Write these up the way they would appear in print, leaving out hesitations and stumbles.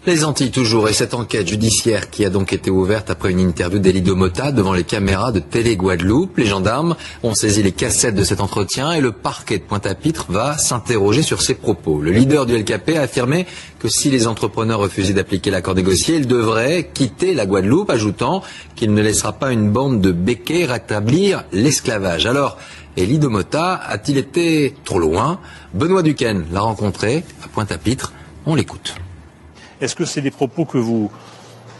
Les Antilles toujours, et cette enquête judiciaire qui a donc été ouverte après une interview d'Elie Domota devant les caméras de Télé Guadeloupe. Les gendarmes ont saisi les cassettes de cet entretien et le parquet de Pointe-à-Pitre va s'interroger sur ses propos. Le leader du LKP a affirmé que si les entrepreneurs refusaient d'appliquer l'accord négocié, il devrait quitter la Guadeloupe, ajoutant qu'il ne laissera pas une bande de béquets rétablir l'esclavage. Alors, Elie Domota a-t-il été trop loin? Benoît Duquesne l'a rencontré à Pointe-à-Pitre. On l'écoute. Est-ce que c'est des propos que vous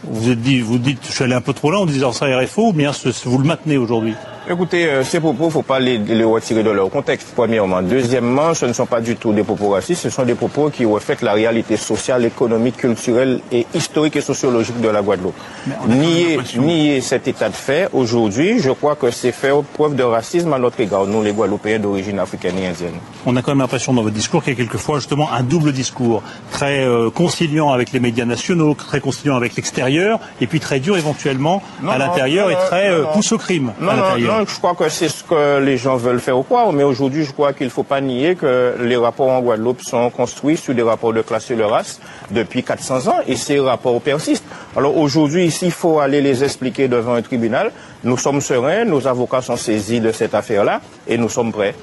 dites, je suis allé un peu trop loin en disant ça à RFO, ou bien vous le maintenez aujourd'hui? Écoutez, ces propos, il ne faut pas les retirer de leur contexte, premièrement. Deuxièmement, ce ne sont pas du tout des propos racistes, ce sont des propos qui reflètent la réalité sociale, économique, culturelle et historique et sociologique de la Guadeloupe. Nier cet état de fait, aujourd'hui, je crois que c'est faire preuve de racisme à notre égard, nous les Guadeloupéens d'origine africaine et indienne. On a quand même l'impression dans votre discours qu'il y a quelquefois justement un double discours, très conciliant avec les médias nationaux, très conciliant avec l'extérieur, et puis très dur éventuellement à l'intérieur et très pousse au crime à l'intérieur. Je crois que c'est ce que les gens veulent faire croire, mais aujourd'hui, je crois qu'il ne faut pas nier que les rapports en Guadeloupe sont construits sur des rapports de classe et de race depuis 400 ans, et ces rapports persistent. Alors aujourd'hui, s'il faut aller les expliquer devant un tribunal, nous sommes sereins, nos avocats sont saisis de cette affaire-là, et nous sommes prêts.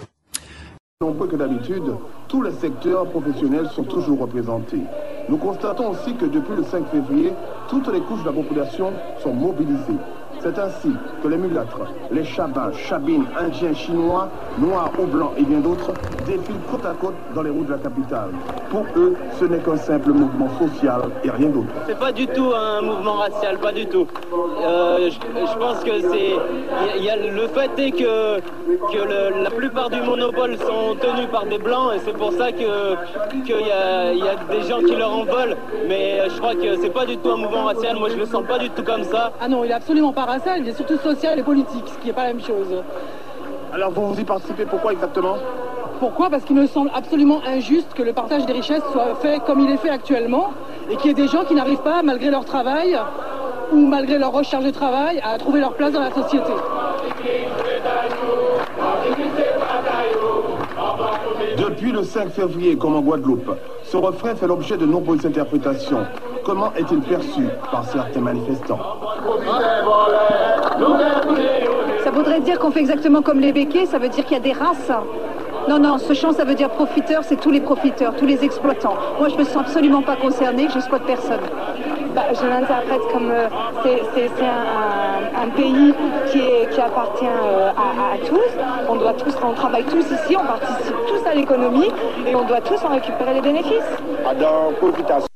Nombreux que d'habitude, tous les secteurs professionnels sont toujours représentés. Nous constatons aussi que depuis le 5 février, toutes les couches de la population sont mobilisées. C'est ainsi que les mulâtres, les chabins, chabines, indiens, chinois, noirs ou blancs et bien d'autres défilent côte à côte dans les rues de la capitale. Pour eux, ce n'est qu'un simple mouvement social et rien d'autre. C'est pas du tout un mouvement racial, pas du tout. Je pense que c'est... le fait est que la plupart du monopole sont tenus par des blancs et c'est pour ça qu'il y a des gens qui leur en veulent. Mais je crois que c'est pas du tout un mouvement racial. Moi, je le sens pas du tout comme ça. Ah non, il est absolument pas racial, il est surtout social et politique, ce qui n'est pas la même chose. Alors vous y participez, pourquoi exactement? Pourquoi? Parce qu'il me semble absolument injuste que le partage des richesses soit fait comme il est fait actuellement et qu'il y ait des gens qui n'arrivent pas, malgré leur travail ou malgré leur recherche de travail, à trouver leur place dans la société. Depuis le 5 février, comme en Guadeloupe, ce refrain fait l'objet de nombreuses interprétations. Comment est-il perçu par certains manifestants? Ça voudrait dire qu'on fait exactement comme les béquets, ça veut dire qu'il y a des races. Non, ce chant, ça veut dire profiteur, c'est tous les profiteurs, tous les exploitants. Moi, je me sens absolument pas concernée, que j'exploite personne. Je l'interprète comme c'est un pays qui appartient à tous. On travaille tous ici, on participe tous à l'économie et on doit tous en récupérer les bénéfices. Dans profitation.